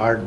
8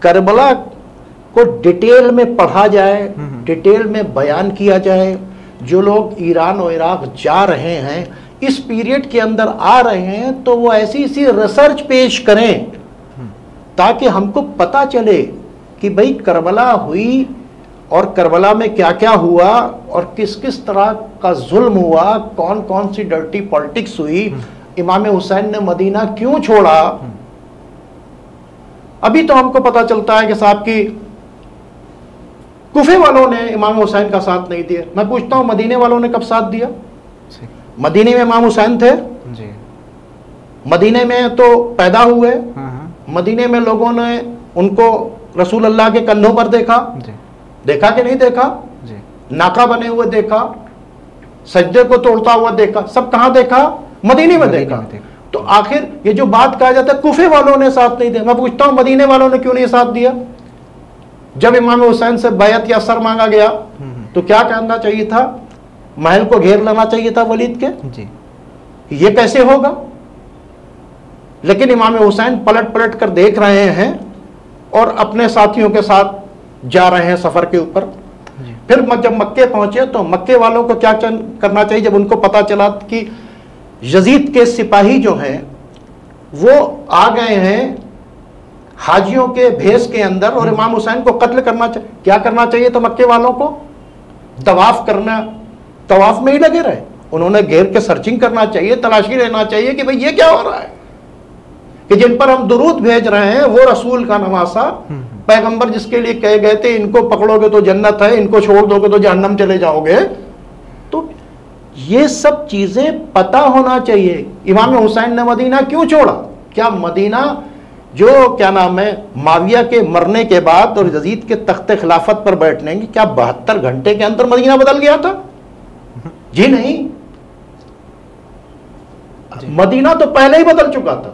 کربلا کو ڈیٹیل میں پڑھا جائے, ڈیٹیل میں بیان کیا جائے. جو لوگ ایران و عراق جا رہے ہیں, اس پیریڈ کے اندر آ رہے ہیں, تو وہ ایسی سی ریسرچ پیش کریں تاکہ ہم کو پتا چلے کہ بھئی کربلا ہوئی اور کربلا میں کیا کیا ہوا اور کس کس طرح کا ظلم ہوا, کون کون سی ڈرٹی پالیٹکس ہوئی, امام حسین نے مدینہ کیوں چھوڑا. ابھی تو ہم کو پتا چلتا ہے کہ صاحب کی کوفے والوں نے امام حسین کا ساتھ نہیں دیا. میں پوچھتا ہوں مدینے والوں نے کب ساتھ دیا؟ مدینے میں امام حسین تھے, مدینے میں تو پیدا ہوئے, مدینے میں لوگوں نے ان کو رسول اللہ کے کندھوں پر دیکھا, دیکھا کہ نہیں دیکھا, ناکا بنے ہوئے دیکھا, سجدے کو توڑتا ہوا دیکھا, سب کہاں دیکھا؟ مدینے میں دیکھا. تو آخر یہ جو بات کہا جاتا ہے کوفے والوں نے ساتھ نہیں دیا, میں پوچھتا ہوں مدینے والوں نے کیوں نہیں ساتھ دیا؟ جب امام حسین سے بیعت یا سر مانگا گیا تو کیا کہنا چاہیے تھا؟ محل کو گھیر لینا چاہیے تھا ولید کے. یہ کیسے ہوگا؟ لیکن امام حسین پلٹ پلٹ کر دیکھ رہے ہیں اور اپنے ساتھیوں کے ساتھ جا رہے ہیں سفر کے اوپر. پھر جب مکے پہنچے تو مکے والوں کو کیا کرنا چاہیے جب ان کو پتا چلا کہ یزید کے سپاہی جو ہیں وہ آ گئے ہیں حاجیوں کے بھیس کے اندر اور امام حسین کو قتل کرنا چاہیے. کیا کرنا چاہیے تو مکے والوں کو طواف کرنا, طواف میں ہی لگے رہے. انہوں نے گھیر کے سرچنگ کرنا چاہیے, تلاشی لینا چاہیے کہ بھئی یہ کیا ہو رہا ہے, کہ جن پر ہم درود بھیج رہے ہیں وہ رسول کا نواسا پیغمبر جس کے لیے کہے گئے تھے ان کو پکڑو گے تو جنت ہے, ان کو چھوڑ دو گے تو جہنم چلے جاؤ گے. تو یہ سب چیزیں پتا ہونا چاہیے. امام حسین نے مدینہ کیوں چھوڑا؟ کیا مدینہ جو کیا نام ہے معاویہ کے مرنے کے بعد اور یزید کے تخت خلافت پر بیٹھنے کی کیا 72 گھنٹے کے اندر مدینہ بدل گیا تھا؟ جی نہیں, مدینہ تو پہلے ہی بدل چکا تھا.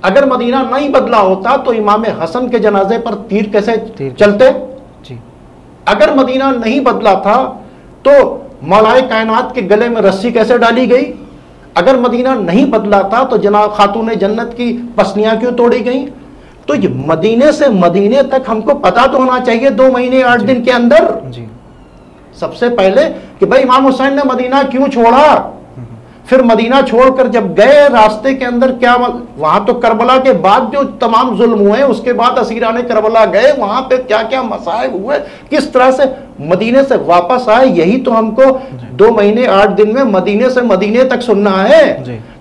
اگر مدینہ نہیں بدلا ہوتا تو امام حسن کے جنازے پر تیر کیسے چلتے؟ اگر مدینہ نہیں بدلا تھا تو مولائے کائنات کے گلے میں رسی کیسے ڈالی گئی؟ اگر مدینہ نہیں بدلا تھا تو جناب خاتون جنت کی پسلیاں کیوں توڑی گئیں؟ تو یہ مدینے سے مدینے تک ہم کو پتا تو ہونا چاہیے 2 مہینے 8 دن کے اندر. سب سے پہلے کہ بھئی امام حسین نے مدینہ کیوں چھوڑا, پھر مدینہ چھوڑ کر جب گئے راستے کے اندر کیا, وہاں تو کربلا کے بعد جو تمام ظلم ہوئے, اس کے بعد اسیران کربلا گئے, وہاں پہ کیا کیا مصائب ہوئے, کس طرح سے مدینے سے واپس آئے, یہی تو ہم کو 2 مہینے 8 دن میں مدینے سے مدینے تک سننا ہے.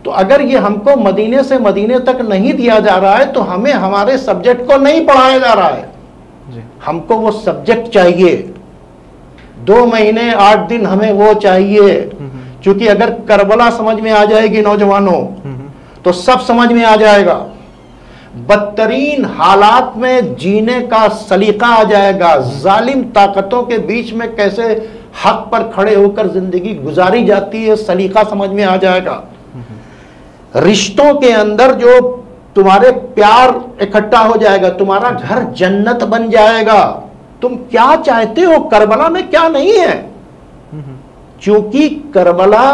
تو اگر یہ ہم کو مدینے سے مدینے تک نہیں دیا جا رہا ہے تو ہمیں ہمارے سبجیکٹ کو نہیں پڑھایا جا رہا ہے. ہم کو وہ سبجیکٹ چاہیے, 2 مہینے 8 دن ہمیں وہ چاہیے. چونکہ اگر کربلا سمجھ میں آ جائے گی نوجوانوں تو سب سمجھ میں آ جائے گا. بدترین حالات میں جینے کا سلیقہ آ جائے گا. ظالم طاقتوں کے بیچ میں کیسے حق پر کھڑے ہو کر زندگی گزاری جاتی ہے, سلیقہ سمجھ میں آ جائے گا. رشتوں کے اندر جو تمہارے پیار اکٹھا ہو جائے گا, تمہارا گھر جنت بن جائے گا. تم کیا چاہتے ہو, کربلا میں کیا نہیں ہے. چونکہ کربلا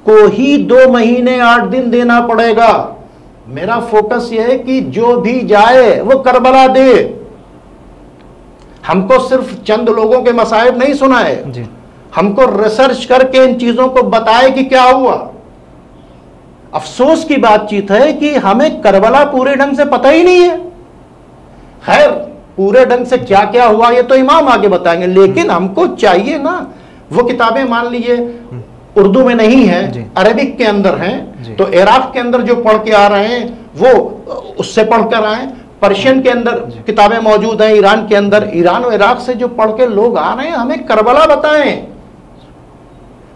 کو ہی 2 مہینے 8 دن دینا پڑے گا. میرا فوکس یہ ہے کہ جو بھی جائے وہ کربلا دے. ہم کو صرف چند لوگوں کے مصائب نہیں سنائے, ہم کو ریسرچ کر کے ان چیزوں کو بتائے کہ کیا ہوا. افسوس کی بات چیت ہے کہ ہمیں کربلا پورے ڈھنگ سے پتہ ہی نہیں ہے. خیر پورے ڈھنگ سے کیا کیا ہوا یہ تو امام آگے بتائیں گے, لیکن ہم کو چاہیے نا وہ کتابیں مان لیجئے اردو میں نہیں ہیں, عربک کے اندر ہیں, تو عراق کے اندر جو پڑھ کے آ رہے ہیں وہ اس سے پڑھ کر آئیں. پرشین کے اندر کتابیں موجود ہیں, ایران کے اندر, ایران و عراق سے جو پڑھ کے لوگ آ رہے ہیں ہمیں کربلا بتائیں.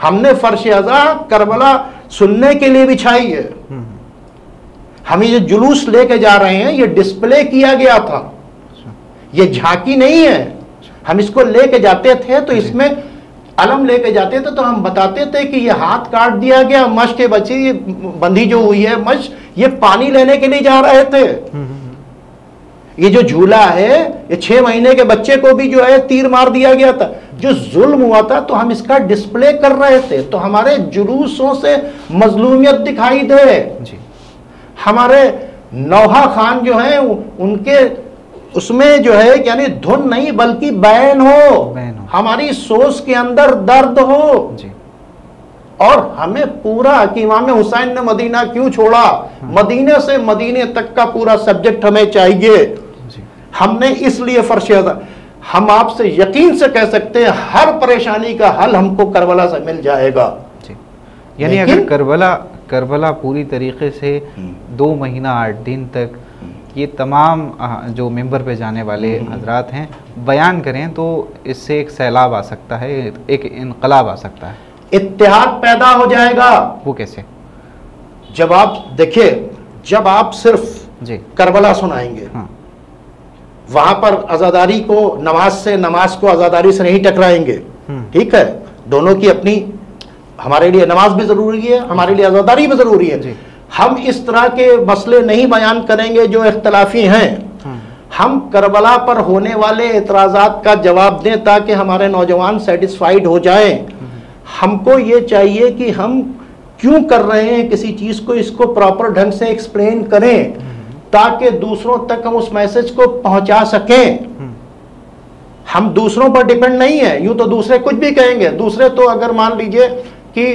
ہم نے فرش ازاں کربلا سننے کے لیے بچھائی ہے. ہم یہ جلوس لے کے جا رہے ہیں یہ ڈسپلے کیا گیا تھا, یہ جھانکی نہیں ہے. ہم اس کو لے کے جاتے تھے تو اس میں علم لے کے جاتے تھے تو ہم بتاتے تھے کہ یہ ہاتھ کاٹ دیا گیا, مشق کے بچے یہ بندھی جو ہوئی ہے مشق, یہ پانی لینے کے لیے جا رہے تھے. یہ جو جھولا ہے یہ 6 مہینے کے بچے کو بھی جو ہے تیر مار دیا گیا تھا. جو ظلم ہوا تھا تو ہم اس کا ڈسپلے کر رہے تھے. تو ہمارے جلوسوں سے مظلومیت دکھائی دے, ہمارے نوحہ خان جو ہیں ان کے اس میں جو ہے یعنی دھن نہیں بلکہ بین ہو، ہماری سوچ کے اندر درد ہو جی، اور ہمیں پورا کہ امام حسین نے مدینہ کیوں چھوڑا، مدینے سے مدینے تک کا پورا سبجیکٹ ہمیں چاہیے. ہم نے اس لیے فرش ازا، ہم آپ سے یقین سے کہہ سکتے ہیں ہر پریشانی کا حل ہم کو کربلا سے مل جائے گا. یعنی اگر کربلا پوری طریقے سے 2 مہینہ 8 دن تک یہ تمام جو ممبر پہ جانے والے حضرات ہیں بیان کریں تو اس سے ایک سیلاب آ سکتا ہے، ایک انقلاب آ سکتا ہے، اتحاد پیدا ہو جائے گا. وہ کیسے؟ جب آپ دیکھیں، جب آپ صرف کربلا سنائیں گے، وہاں پر عزاداری کو نماز کو عزاداری سے نہیں ٹکرائیں گے، ٹھیک ہے، دونوں کی اپنی، ہمارے لیے نماز بھی ضروری ہے، ہمارے لیے عزاداری بھی ضروری ہے. ہم اس طرح کے مسئلے نہیں بیان کریں گے جو اختلافی ہیں. ہم کربلا پر ہونے والے اعتراضات کا جواب دیں تاکہ ہمارے نوجوان سیٹسفائیڈ ہو جائیں. ہم کو یہ چاہیے کہ ہم کیوں کر رہے ہیں کسی چیز کو، اس کو پراپر ڈھنگ سے ایکسپلین کریں تاکہ دوسروں تک ہم اس میسج کو پہنچا سکیں. ہم دوسروں پر ڈیپینڈ نہیں ہیں، یوں تو دوسرے کچھ بھی کہیں گے. دوسرے تو اگر مان لیجئے کہ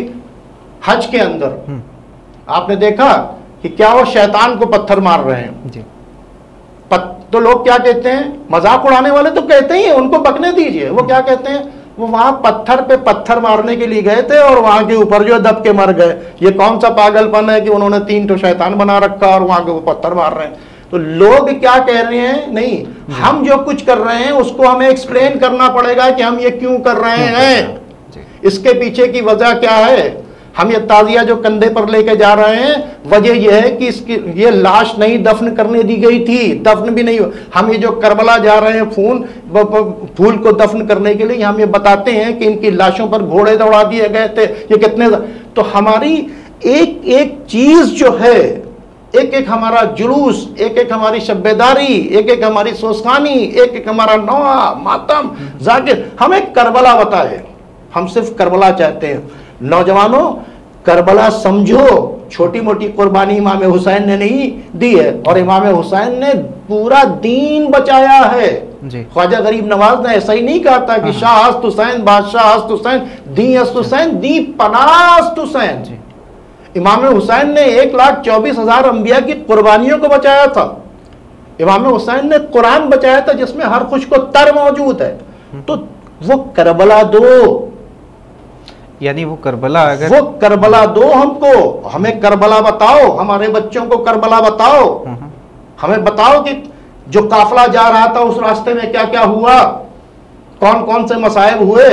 حج کے اندر آپ نے دیکھا کہ کیا وہ شیطان کو پتھر مار رہے ہیں، تو لوگ کیا کہتے ہیں، مذاق اڑانے والے تو کہتے ہی ہیں، ان کو بکنے دیجئے. وہ کیا کہتے ہیں، وہ وہاں پتھر پہ پتھر مارنے کے لیے گئے تھے اور وہاں کے اوپر جو دب کے مر گئے. یہ کون سا پاگل پن ہے کہ انہوں نے 3 تو شیطان بنا رکھا اور وہاں کے وہ پتھر مار رہے ہیں. تو لوگ کیا کہہ رہے ہیں، نہیں، ہم جو کچھ کر رہے ہیں اس کو ہمیں ایکسپلین کرنا پڑے گا کہ ہم یہ کیوں کر رہے ہیں، اس کے پیچھے کی وجہ کیا ہے. ہم یہ تعزیہ جو کندھے پر لے کے جا رہے ہیں، وجہ یہ ہے کہ اس کی یہ لاش نہیں دفن کرنے دی گئی تھی، دفن بھی نہیں ہو. ہم یہ جو کربلا جا رہے ہیں پھول کو دفن کرنے کے لیے، ہم یہ بتاتے ہیں کہ ان کی لاشوں پر گھوڑے دوڑا دیے گئے تھے، یہ کتنے. تو ہماری ایک ایک چیز جو ہے، ایک ایک ہمارا جلوس، ایک ایک ہماری شب بیداری، ایک ایک ہماری سوسخانی، ایک ایک ہمارا نوحہ، ماتم، ذاکر، ہمیں کربلا بتائے. ہم صرف کربلا چاہتے ہیں. نوجوانوں، کربلا سمجھو، چھوٹی موٹی قربانی امام حسین نے نہیں دی ہے، اور امام حسین نے پورا دین بچایا ہے. خواجہ غریب نواز نے ایسا ہی نہیں کہا تھا کہ شاہ ہست حسین، بادشاہ ہست حسین، دین ہست حسین، دین پناہ ہست حسین. امام حسین نے 1,24,000 انبیاء کی قربانیوں کو بچایا تھا. امام حسین نے قرآن بچایا تھا جس میں ہر خوش کو تر موجود ہے. تو وہ کربلا دو، یعنی وہ کربلا دو ہم کو، ہمیں کربلا بتاؤ، ہمارے بچوں کو کربلا بتاؤ. ہمیں بتاؤ کہ جو قافلہ جا رہا تھا اس راستے میں کیا کیا ہوا، کون کون سے مصائب ہوئے.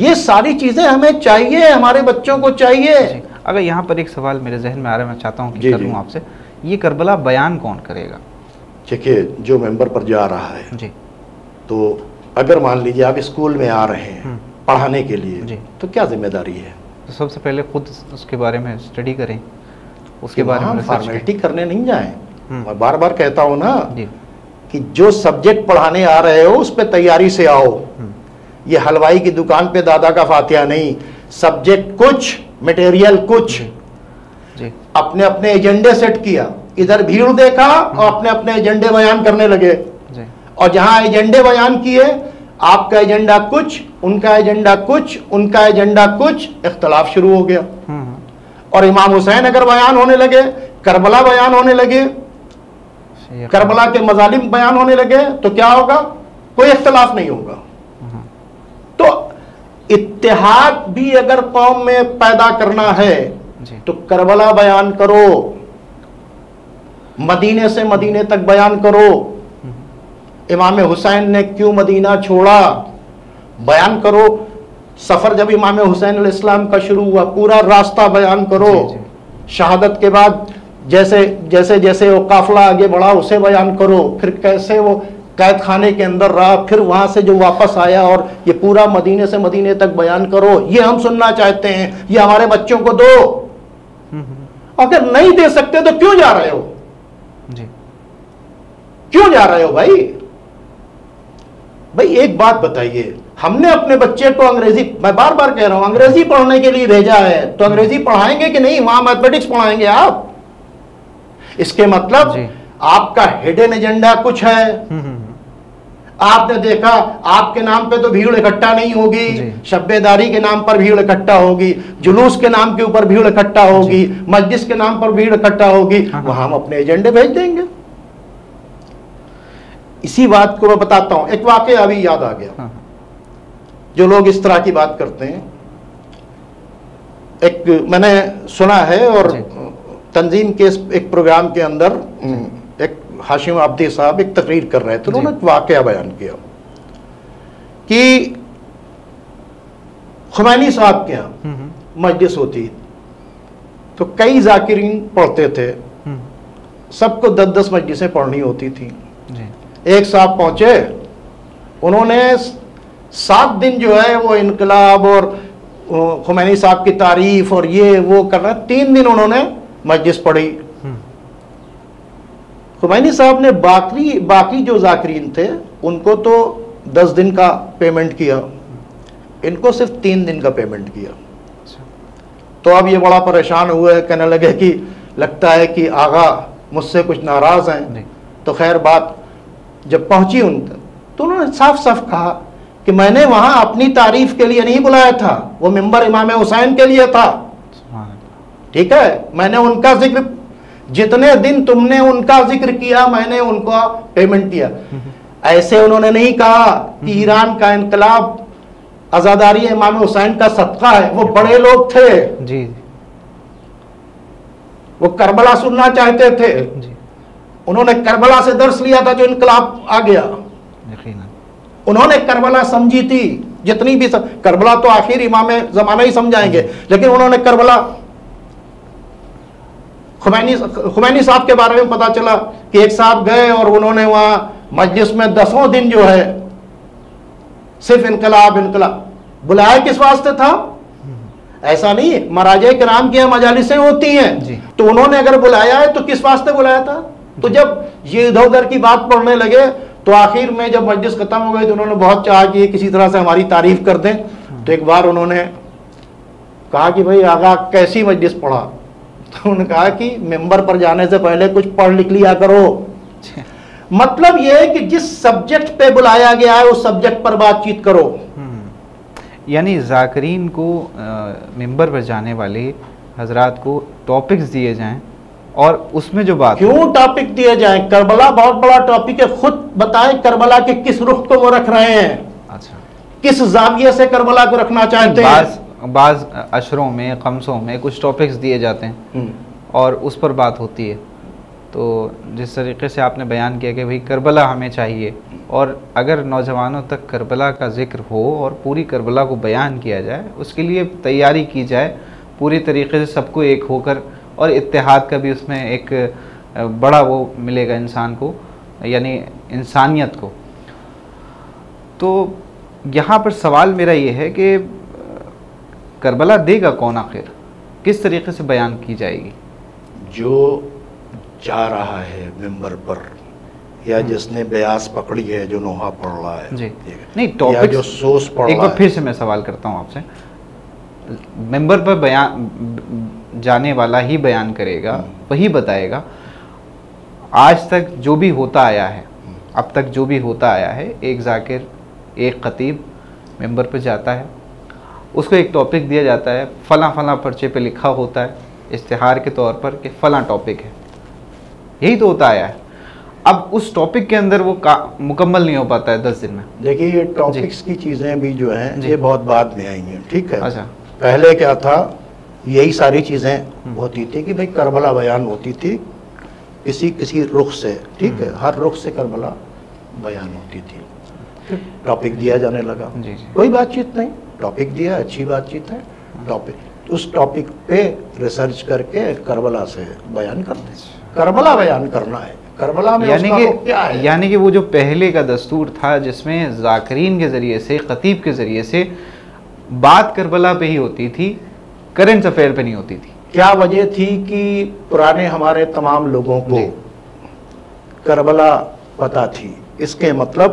یہ ساری چیزیں ہمیں چاہیے، ہمارے بچوں کو چاہیے. اگر یہاں پر ایک سوال میرے ذہن میں آ رہا ہے، میں چاہتا ہوں کہ کروں آپ سے، یہ کربلا بیان کون کرے گا؟ دیکھیے، جو ممبر پر جا رہا ہے، تو اگر مان لیجیے آپ اسکول میں آ رہے ہیں پڑھانے کے لیے، تو کیا ذمہ داری ہے؟ تو سب سے پہلے خود اس کے بارے میں اسٹڈی کریں، اس کے بارے میں فارمیلٹی کرنے نہیں جائیں. میں بار بار کہتا ہوں نا کہ جو سبجیکٹ پڑھانے آ رہے ہو اس پہ تیاری سے آؤ. یہ حلوائی کی دکان پہ دادا کا فاتحہ نہیں. سبجیکٹ کچھ، مٹیریل کچھ. اپنے اپنے ایجنڈے سیٹ کیا، ادھر بھیڑ دیکھا اور اپنے اپنے ایجنڈے بیان کرنے لگے. اور جہاں ایجنڈے بیان کیے، آپ کا ایجنڈا کچھ، ان کا ایجنڈا کچھ، ان کا ایجنڈا کچھ، اختلاف شروع ہو گیا. اور امام حسین اگر بیان ہونے لگے، کربلا بیان ہونے لگے، کربلا کے مظالم بیان ہونے لگے، تو کیا ہوگا؟ کوئی اختلاف نہیں ہوگا. تو اتحاد بھی اگر قوم میں پیدا کرنا ہے تو کربلا بیان کرو، مدینے سے مدینے تک بیان کرو. امام حسین نے کیوں مدینہ چھوڑا بیان کرو. سفر جب امام حسین علیہ السلام کا شروع ہوا، پورا راستہ بیان کرو. شہادت کے بعد جیسے جیسے وہ قافلہ آگے بڑھا اسے بیان کرو. پھر کیسے وہ قید خانے کے اندر رہا، پھر وہاں سے جو واپس آیا، اور یہ پورا مدینے سے مدینے تک بیان کرو. یہ ہم سننا چاہتے ہیں، یہ ہمارے بچوں کو دو. اگر نہیں دے سکتے تو کیوں جا رہے ہو؟ کیوں جا رہے ہو بھائی ایک بات بتائیے، ہم نے اپنے بچے کو انگریزی، میں بار بار کہہ رہا ہوں، انگریزی پڑھنے کے لیے بھیجا ہے، تو انگریزی پڑھائیں گے کہ نہیں؟ وہاں میتھمیٹکس پڑھائیں گے آپ؟ اس کے مطلب آپ کا ہڈن ایجنڈا کچھ ہے. آپ نے دیکھا آپ کے نام پہ تو بھیڑ اکٹھا نہیں ہوگی, شبیداری کے نام پر بھیڑ اکٹھا ہوگی, جلوس کے نام کے اوپر بھیڑ اکٹھا ہوگی, مجلس کے نام پر بھیڑ اکٹھا ہوگی, وہاں ہم اپنے ایجنڈے بھیج دیں گے. اسی بات کو میں بتاتا ہوں, ایک واقعہ ابھی یاد آ گیا. جو لوگ اس طرح کی بات کرتے ہیں, ایک میں نے سنا ہے, اور تنظیم کے ایک پروگرام کے اندر ایک ہاشم عبدی صاحب ایک تقریر کر رہے تھے, انہوں نے ایک واقعہ بیان کیا کہ خمینی صاحب کے یہاں مجلس ہوتی تو کئی ذاکرین پڑھتے تھے, سب کو 10-10 مجلسیں پڑھنی ہوتی تھیں. ایک صاحب پہنچے, انہوں نے 7 دن جو ہے وہ انقلاب اور خمینی صاحب کی تعریف اور یہ وہ کرنا, 3 دن انہوں نے مجلس پڑھی. خمینی صاحب نے باقی جو ذاکرین تھے ان کو تو 10 دن کا پیمنٹ کیا, ان کو صرف 3 دن کا پیمنٹ کیا. تو اب یہ بڑا پریشان ہوئے, کہنے لگے کہ لگتا ہے کہ آغا مجھ سے کچھ ناراض ہیں. تو خیر بات جب پہنچی ان تک تو انہوں نے صاف صاف کہا کہ میں نے وہاں اپنی تعریف کے لیے نہیں بلایا تھا, وہ ممبر امام حسین کے لیے تھا. ٹھیک ہے, میں نے ان کا ذکر, جتنے دن تم نے ان کا ذکر کیا میں نے ان کو پیمنٹ دیا. ایسے انہوں نے نہیں کہا کہ ایران کا انقلاب عزاداری امام حسین کا صدقہ ہے. وہ بڑے لوگ تھے, وہ کربلا سننا چاہتے تھے, انہوں نے کربلا سے درس لیا تھا جو انقلاب آ گیا. انہوں نے کربلا سمجھی تھی, جتنی بھی کربلا تو آخر امام زمانہ ہی سمجھائیں گے, لیکن انہوں نے کربلا, خمینی صاحب کے بارے میں پتا چلا کہ ایک صاحب گئے اور انہوں نے وہاں مجلس میں 10 دن جو ہے صرف انقلاب. بلایا کس واسطے تھا؟ ایسا نہیں, مراجع کرام کی یہاں مجالسیں ہوتی ہیں, تو انہوں نے اگر بلایا ہے تو کس واسطے بلایا تھا؟ تو جب یہ ادھر ادھر کی بات پڑھنے لگے تو آخر میں جب مجلس ختم ہو گئی تو انہوں نے بہت چاہا کہ کسی طرح سے ہماری تعریف کر دیں. تو ایک بار انہوں نے کہا کہ بھئی آقا کیسی مجلس پڑھا؟ تو انہوں نے کہا کہ ممبر پر جانے سے پہلے کچھ پڑھ لکھ لیا کرو. مطلب یہ ہے کہ جس سبجیکٹ پہ بلایا گیا ہے اس سبجیکٹ پر بات چیت کرو. یعنی ذاکرین کو ممبر پر جانے والے حضرات کو ٹاپکس دیے جائیں اور اس میں جو بات, کیوں ٹاپک دیے جائیں؟ کربلا بہت بڑا ٹاپک ہے, خود بتائیں کربلا کے کس رخ کو وہ رکھ رہے ہیں, کس زاویے سے کربلا کو رکھنا چاہتے ہیں. بعض عشروں میں خمسوں میں کچھ ٹاپکس دیے جاتے ہیں اور اس پر بات ہوتی ہے. تو جس طریقے سے آپ نے بیان کیا کہ بھئی کربلا ہمیں چاہیے, اور اگر نوجوانوں تک کربلا کا ذکر ہو اور پوری کربلا کو بیان کیا جائے, اس کے لیے تیاری کی جائے پوری طریقے سے سب کو ایک ہو کر, اور اتحاد کا بھی اس میں ایک بڑا وہ ملے گا انسان کو, یعنی انسانیت کو. تو یہاں پر سوال میرا یہ ہے کہ کربلا دے گا کون آخر, کس طریقے سے بیان کی جائے گی؟ جو جا رہا ہے ممبر پر, یا جس نے بیاس پکڑی ہے, جو نوحہ پڑھ رہا ہے, نہیں ٹاپک جو سوس پڑھ رہا ہے. ایک بار پھر سے میں سوال کرتا ہوں آپ سے, ممبر پر بیان جانے والا ہی بیان کرے گا, وہی بتائے گا. آج تک جو بھی ہوتا آیا ہے, اب تک جو بھی ہوتا آیا ہے, ایک ذاکر ایک خطیب ممبر پہ جاتا ہے, اس کو ایک ٹاپک دیا جاتا ہے, فلاں فلاں پرچے پہ لکھا ہوتا ہے اشتہار کے طور پر کہ فلاں ٹاپک ہے, یہی تو ہوتا آیا ہے. اب اس ٹاپک کے اندر وہ مکمل نہیں ہو پاتا ہے 10 دن میں. دیکھیے یہ ٹاپکس کی چیزیں بھی جو ہیں یہ بہت بعد میں آئی ہیں, ٹھیک ہے. پہلے کیا تھا, یہی ساری چیزیں ہوتی تھی کہ بھئی کربلا بیان ہوتی تھی کسی رخ سے, ٹھیک ہے, ہر رخ سے کربلا بیان ہوتی تھی. ٹاپک دیا جانے لگا, کوئی بات چیت نہیں, ٹاپک دیا, اچھی بات چیت ہے. ٹاپک اس ٹاپک پہ ریسرچ کر کے کربلا سے بیان کرتے, کربلا بیان کرنا ہے. کربلا میں یعنی کہ وہ جو پہلے کا دستور تھا جس میں ذاکرین کے ذریعے سے, خطیب کے ذریعے سے بات کربلا پہ ہی ہوتی تھی, کرنٹ افیئر پہ نہیں ہوتی تھی. کیا وجہ تھی کہ پرانے ہمارے تمام لوگوں کو کربلا پتہ تھی؟ اس کے مطلب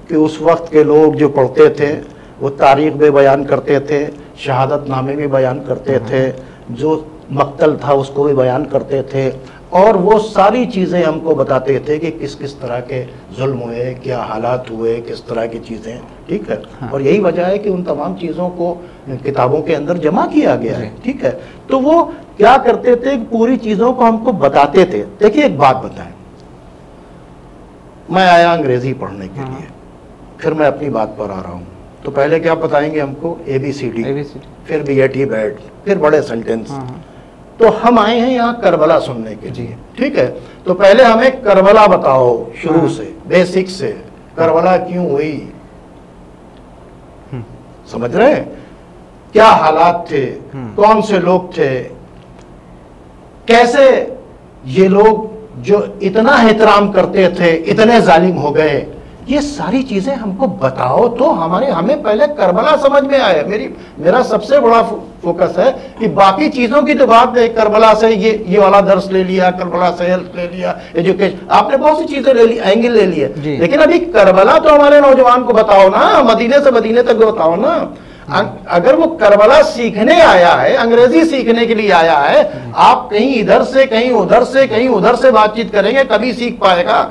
کہ اس وقت کے لوگ جو پڑھتے تھے وہ تاریخ بھی بیان کرتے تھے, شہادت نامے بھی بیان کرتے تھے, جو مقتل تھا اس کو بھی بیان کرتے تھے, اور وہ ساری چیزیں ہم کو بتاتے تھے کہ کس کس طرح کے ظلم ہوئے، کیا حالات ہوئے، کس طرح کی چیزیں، ٹھیک ہے. اور یہی وجہ ہے کہ ان تمام چیزوں کو کتابوں کے اندر جمع کیا گیا ہے، ٹھیک ہے. تو وہ کیا کرتے تھے، پوری چیزوں کو ہم کو بتاتے تھے. دیکھیے ایک بات بتائیں، میں آیا انگریزی پڑھنے کے لیے، پھر میں اپنی بات پر آ رہا ہوں، تو پہلے کیا بتائیں گے ہم کو، اے بی سی ڈی، پھر بیٹی بیٹ، پھر بڑے سینٹینس. تو ہم آئے ہیں یہاں کربلا سننے کے لیے، ٹھیک ہے. تو پہلے ہمیں کربلا بتاؤ شروع سے، بیسک سے، کربلا کیوں ہوئی، سمجھ رہے ہیں، کیا حالات تھے، کون سے لوگ تھے، کیسے یہ لوگ جو اتنا احترام کرتے تھے اتنے ظالم ہو گئے. یہ ساری چیزیں ہم کو بتاؤ تو ہمیں پہلے کربلا سمجھ میں آئے. میرا سب سے بڑا فوکس ہے کہ باقی چیزوں کی تو بات ہے، کربلا سے یہ والا درس لے لیا، کربلا سے ہیلتھ لے لیا، ایجوکیشن، آپ نے بہت سی چیزیں لے لی، اینگل لے لیے، لیکن ابھی کربلا تو ہمارے نوجوان کو بتاؤ نا، مدینے سے مدینے تک بتاؤ نا. اگر وہ کربلا سیکھنے آیا ہے، انگریزی سیکھنے کے لیے آیا ہے، آپ کہیں ادھر سے کہیں ادھر سے کہیں ادھر سے بات چیت کریں گے کبھی سیکھ پائے گا.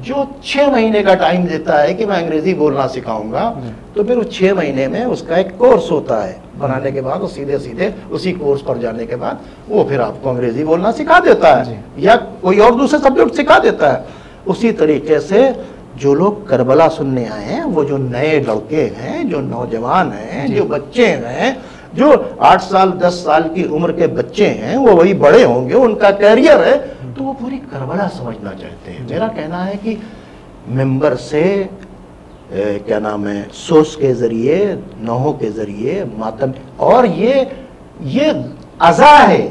جو 6 مہینے کا ٹائم دیتا ہے کہ میں انگریزی بولنا سکھاؤں گا، تو پھر اس 6 مہینے میں اس کا ایک کورس ہوتا ہے، بنانے کے بعد سیدھے اسی کورس پر جانے کے بعد وہ پھر آپ کو انگریزی بولنا سکھا دیتا ہے یا کوئی اور دوسرے سبجیکٹ سکھا دیتا ہے. اسی طریقے سے جو لوگ کربلا سننے آئے ہیں، وہ جو نئے لڑکے ہیں، جو نوجوان ہیں، جو بچے ہیں، جو 8 سال 10 سال کی عمر کے بچے ہیں، وہ وہی بڑے ہوں گے، ان کا کیریئر ہے، تو وہ پوری کربلا سمجھنا چاہتے ہیں. میرا کہنا ہے کہ ممبر سے کیا نام ہے، سوس کے ذریعے، نوحوں کے ذریعے، ماتم، اور یہ عزا ہے،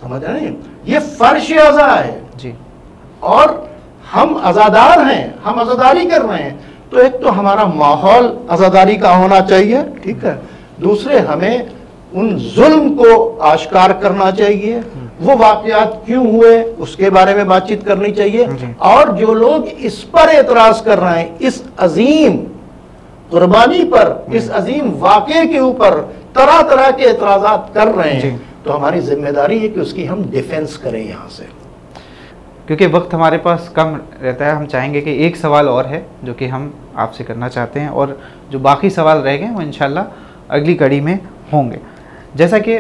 سمجھ رہے ہیں، یہ فرش عزا ہے جی. اور ہم عزادار ہیں، ہم عزاداری کر رہے ہیں. تو ایک تو ہمارا ماحول عزاداری کا ہونا چاہیے، ٹھیک ہے. دوسرے ہمیں ان ظلم کو آشکار کرنا چاہیے، وہ واقعات کیوں ہوئے اس کے بارے میں بات چیت کرنی چاہیے. اور جو لوگ اس پر اعتراض کر رہے ہیں، اس عظیم قربانی پر، اس عظیم واقعے کے اوپر طرح طرح کے اعتراضات کر رہے ہیں، تو ہماری ذمہ داری ہے کہ اس کی ہم ڈیفنس کریں یہاں سے. کیونکہ وقت ہمارے پاس کم رہتا ہے، ہم چاہیں گے کہ ایک سوال اور ہے جو کہ ہم آپ سے کرنا چاہتے ہیں، اور جو باقی سوال رہ گئے وہ انشاءاللہ اگلی کڑی میں ہوں گے. جیسا کہ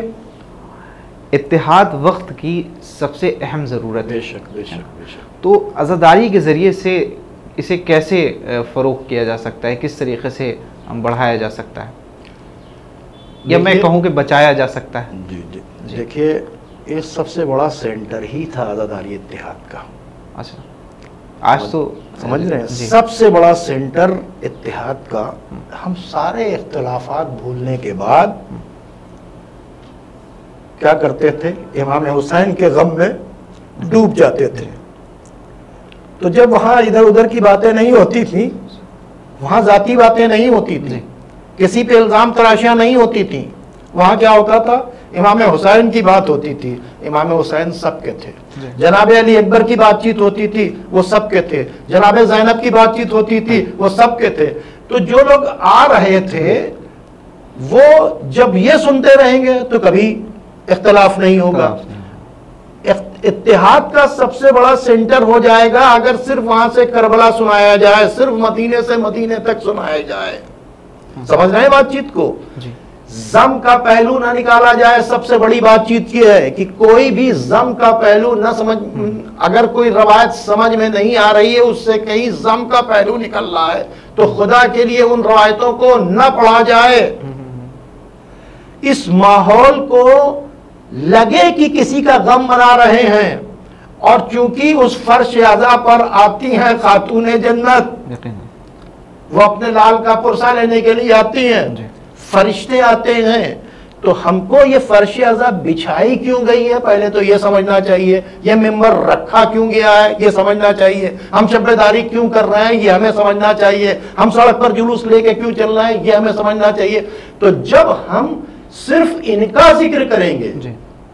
اتحاد وقت کی سب سے اہم ضرورت ہے، بے شک بے شک بے شک. تو عزاداری کے ذریعے سے اسے کیسے فروغ کیا جا سکتا ہے، کس طریقے سے بڑھایا جا سکتا ہے، یا میں کہوں کہ بچایا جا سکتا ہے؟ جی جی دیکھیے، یہ سب سے بڑا سینٹر ہی تھا عزاداری اتحاد کا. اچھا، آج تو سمجھ رہے ہیں، سب سے بڑا سینٹر اتحاد کا. ہم سارے اختلافات بھولنے کے بعد کیا کرتے تھے، امام حسین کے غم میں ڈوب جاتے تھے. تو جب وہاں ادھر ادھر کی باتیں نہیں ہوتی تھیں، وہاں ذاتی باتیں نہیں ہوتی تھیں، کسی پہ الزام تراشیاں نہیں ہوتی تھیں، وہاں کیا ہوتا تھا، امام حسین کی بات ہوتی تھی. امام حسین سب کے تھے. جناب علی اکبر کی بات چیت ہوتی تھی، وہ سب کے تھے. جناب زینب کی بات چیت ہوتی تھی، وہ سب کے تھے. تو جو لوگ آ رہے تھے وہ جب یہ سنتے رہیں گے تو کبھی اختلاف نہیں ہوگا. اتحاد کا سب سے بڑا سینٹر ہو جائے گا اگر صرف وہاں سے کربلا سنایا جائے، صرف مدینے سے مدینے تک سنایا جائے. سمجھ رہے ہیں بات چیت کو؟ زم کا پہلو نہ نکالا جائے. سب سے بڑی بات چیت یہ ہے کہ کوئی بھی زم کا پہلو نہ سمجھ، اگر کوئی روایت سمجھ میں نہیں آ رہی ہے، اس سے کہیں زم کا پہلو نکل رہا ہے، تو خدا کے لیے ان روایتوں کو نہ پڑھا جائے. اس ماحول کو لگے کہ کسی کا غم منا رہے ہیں، اور چونکہ اس فرش عزا پر آتی ہیں خاتون جنت، وہ اپنے لال کا پرسہ لینے کے لیے آتی ہیں، فرشتے آتے ہیں، تو ہم کو یہ فرش عزا بچھائی کیوں گئی ہے پہلے تو یہ سمجھنا چاہیے. یہ ممبر رکھا کیوں گیا ہے یہ سمجھنا چاہیے. ہم شبداری کیوں کر رہے ہیں یہ ہمیں سمجھنا چاہیے. ہم سڑک پر جلوس لے کے کیوں چل رہے ہیں یہ ہمیں سمجھنا چاہیے. تو جب ہم صرف ان کا ذکر کریں گے،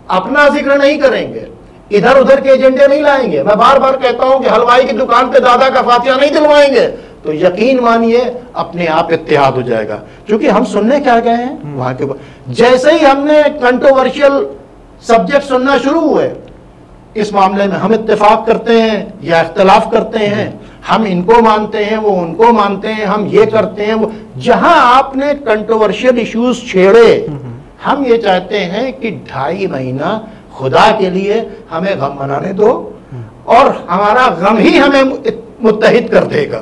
اپنا ذکر نہیں کریں گے، ادھر ادھر کے ایجنڈے نہیں لائیں گے، میں بار بار کہتا ہوں کہ حلوائی کی دکان پہ دادا کا فاتحہ نہیں دلوائیں گے، تو یقین مانیے اپنے آپ اتحاد ہو جائے گا. کیونکہ ہم سننے کیا گئے ہیں وہاں کے بعد، جیسے ہی ہم نے کنٹروورشل سبجیکٹ سننا شروع ہوئے، اس معاملے میں ہم اتفاق کرتے ہیں یا اختلاف کرتے ہیں, ہم ان کو مانتے ہیں, وہ ان کو مانتے ہیں, ہم یہ کرتے ہیں, وہ جہاں آپ نے کنٹروورشل ایشوز چھیڑے, ہم یہ چاہتے ہیں کہ 2.5 مہینہ خدا کے لیے ہمیں غم منانے دو, اور ہمارا غم ہی ہمیں متحد کر دے گا.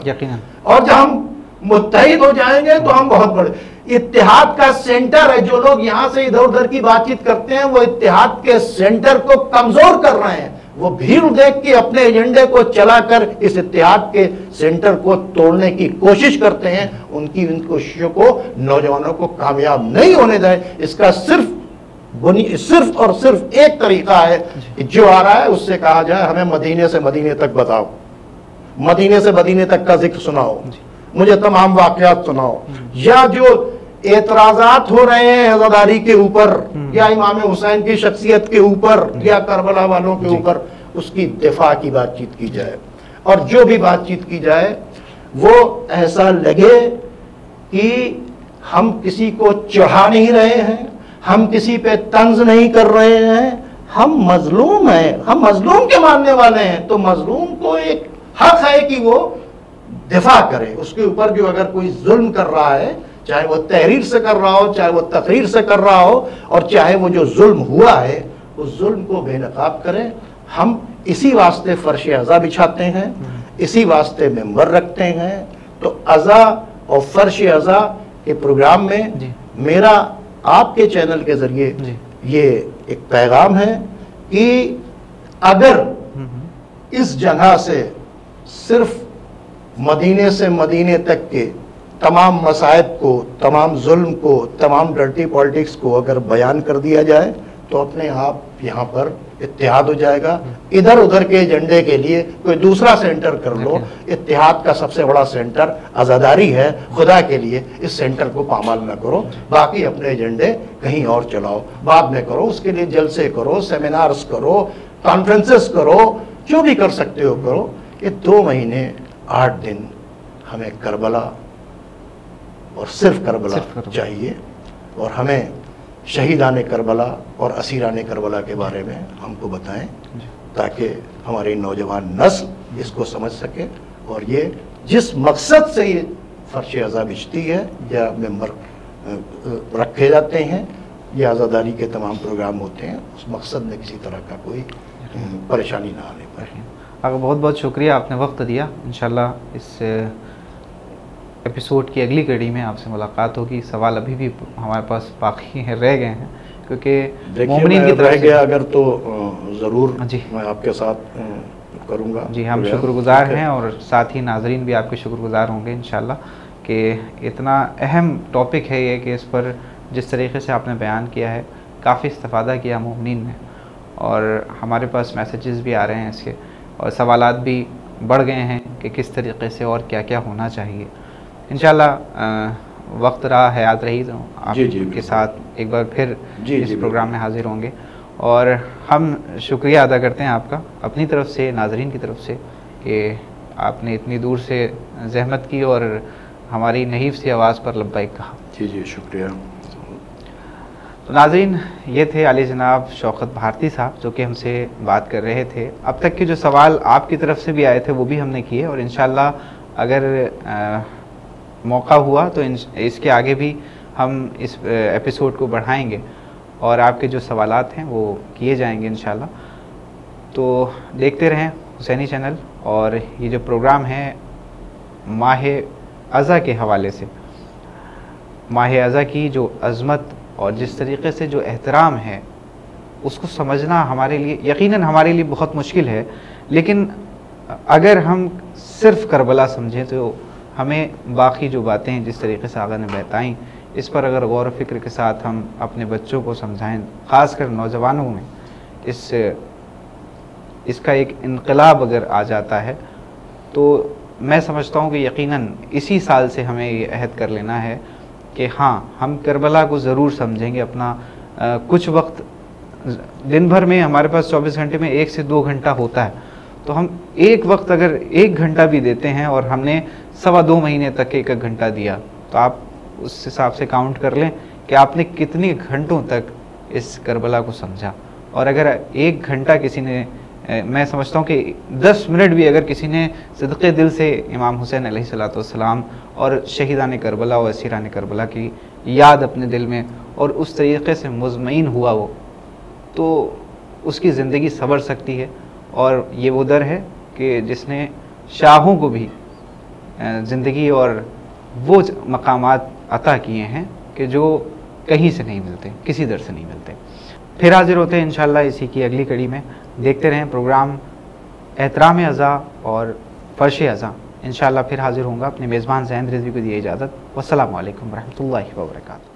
اور جب ہم متحد ہو جائیں گے تو ہم بہت بڑے اتحاد کا سینٹر ہے. جو لوگ یہاں سے ادھر ادھر کی بات چیت کرتے ہیں وہ اتحاد کے سینٹر کو کمزور کر رہے ہیں. وہ بھیڑ دیکھ کے اپنے ایجنڈے کو چلا کر اس اتحاد کے سینٹر کو توڑنے کی کوشش کرتے ہیں. ان کوششوں کو نوجوانوں کو کامیاب نہیں ہونے دیں. اس کا صرف اور صرف ایک طریقہ ہے کہ جو آ رہا ہے اس سے کہا جائے ہمیں مدینے سے مدینے تک بتاؤ, مدینے سے مدینے تک کا ذکر سناؤ, مجھے تمام واقعات سناؤ. یا جو اعتراضات ہو رہے ہیں عزاداری کے اوپر یا امام حسین کی شخصیت کے اوپر یا کربلا والوں کے اوپر, اس کی دفاع کی بات چیت کی جائے. اور جو بھی بات چیت کی جائے وہ ایسا لگے کہ ہم کسی کو چڑھا نہیں رہے ہیں, ہم کسی پہ طنز نہیں کر رہے ہیں, ہم مظلوم ہیں, ہم مظلوم کے ماننے والے ہیں. تو مظلوم کو ایک حق ہے کہ وہ دفاع کرے. اس کے اوپر جو اگر کوئی ظلم کر رہا ہے, چاہے وہ تحریر سے کر رہا ہو, چاہے وہ تقریر سے کر رہا ہو, اور چاہے وہ جو ظلم ہوا ہے اس ظلم کو بے نقاب کریں. ہم اسی واسطے فرش عزا بچھاتے ہیں, اسی واسطے ممبر رکھتے ہیں. تو عزا اور فرش عزا کے پروگرام میں میرا آپ کے چینل کے ذریعے یہ ایک پیغام ہے کہ اگر اس جگہ سے صرف مدینے سے مدینے تک کے تمام مصائب کو, تمام ظلم کو, تمام ڈرٹی پالیٹکس کو اگر بیان کر دیا جائے تو اپنے آپ یہاں پر اتحاد ہو جائے گا. ادھر ادھر کے ایجنڈے کے لیے کوئی دوسرا سینٹر کر لو. اتحاد کا سب سے بڑا سینٹر عزاداری ہے. خدا کے لیے اس سینٹر کو پامال نہ کرو. باقی اپنے ایجنڈے کہیں اور چلاؤ, بعد میں کرو. اس کے لیے جلسے کرو, سیمینارز کرو, کانفرنسز کرو, جو بھی کر سکتے ہو کرو. یہ 2 مہینے 8 دن ہمیں کربلا اور صرف کربلا چاہیے, اور ہمیں شہیدان کربلا اور اسیران کربلا کے بارے میں ہم کو بتائیں تاکہ ہماری نوجوان نسل اس کو سمجھ سکے. اور یہ جس مقصد سے یہ فرش عزا بچتی ہے یا ممبر رکھے جاتے ہیں یا عزاداری کے تمام پروگرام ہوتے ہیں, اس مقصد میں کسی طرح کا کوئی پریشانی نہ آنے پائے. آپ کا بہت بہت شکریہ, آپ نے وقت دیا. انشاءاللہ اس ایپیسوڈ کی اگلی کڑی میں آپ سے ملاقات ہوگی. سوال ابھی بھی ہمارے پاس باقی ہیں, رہ گئے ہیں, کیونکہ مومنین کی طرف سے گیا اگر تو ضرور میں آپ کے ساتھ کروں گا. جی, ہم شکر گزار ہیں, اور ساتھ ہی ناظرین بھی آپ کے شکر گزار ہوں گے انشاءاللہ کہ اتنا اہم ٹاپک ہے یہ, کہ اس پر جس طریقے سے آپ نے بیان کیا ہے کافی استفادہ کیا مومنین نے, اور ہمارے پاس میسیجز بھی آ رہے ہیں اس کے, اور سوالات بھی بڑھ گئے ہیں کہ کس طریقے سے اور کیا کیا ہونا چاہیے. انشاءاللہ وقت رہا, حیات رہی, تو آپ کے ساتھ ایک بار پھر اس پروگرام میں حاضر ہوں گے. اور ہم شکریہ ادا کرتے ہیں آپ کا اپنی طرف سے, ناظرین کی طرف سے, کہ آپ نے اتنی دور سے زحمت کی اور ہماری نحیف سی آواز پر لبیک کہا. جی شکریہ. تو ناظرین, یہ تھے عالی جناب شوکت بھارتی صاحب جو کہ ہم سے بات کر رہے تھے. اب تک کے جو سوال آپ کی طرف سے بھی آئے تھے وہ بھی ہم نے کیے, اور انشاءاللہ اگر موقع ہوا تو اس کے آگے بھی ہم اس ایپیسوڈ کو بڑھائیں گے, اور آپ کے جو سوالات ہیں وہ کیے جائیں گے انشاءاللہ. تو دیکھتے رہیں حسینی چینل, اور یہ جو پروگرام ہے ماہ عزا کے حوالے سے, ماہ عزا کی جو عظمت اور جس طریقے سے جو احترام ہے اس کو سمجھنا ہمارے لیے یقیناً ہمارے لیے بہت مشکل ہے. لیکن اگر ہم صرف کربلا سمجھیں تو ہمیں باقی جو باتیں جس طریقے سے آقا نے بتائیں اس پر اگر غور و فکر کے ساتھ ہم اپنے بچوں کو سمجھائیں, خاص کر نوجوانوں میں اس کا ایک انقلاب اگر آ جاتا ہے, تو میں سمجھتا ہوں کہ یقیناً اسی سال سے ہمیں یہ عہد کر لینا ہے کہ ہاں ہم کربلا کو ضرور سمجھیں گے. اپنا کچھ وقت دن بھر میں ہمارے پاس 24 گھنٹے میں 1 سے 2 گھنٹہ ہوتا ہے, تو ہم ایک وقت اگر 1 گھنٹہ بھی دیتے ہیں, اور ہم نے 2.25 مہینے تک 1 گھنٹہ دیا, تو آپ اس حساب سے کاؤنٹ کر لیں کہ آپ نے کتنے گھنٹوں تک اس کربلا کو سمجھا. اور اگر 1 گھنٹہ کسی نے میں سمجھتا ہوں کہ 10 منٹ بھی اگر کسی نے صدقے دل سے امام حسین علیہ الصلوۃ والسلام اور شہیدان کربلا و اسیران کربلا کی یاد اپنے دل میں اور اس طریقے سے مطمئن ہوا وہ، تو اس کی زندگی سنور سکتی ہے. اور یہ وہ در ہے کہ جس نے شاہوں کو بھی زندگی اور وہ مقامات عطا کیے ہیں کہ جو کہیں سے نہیں ملتے، کسی در سے نہیں ملتے. پھر حاضر ہوتے ہیں انشاءاللہ اسی کی اگلی کڑی میں. دیکھتے رہیں پروگرام احترام ازاں اور فرش ازاں. انشاءاللہ پھر حاضر ہوں گا. اپنے میزبان زہند رضوی کو دیے اجازت. والسلام علیکم ورحمۃ اللہ وبرکاتہ.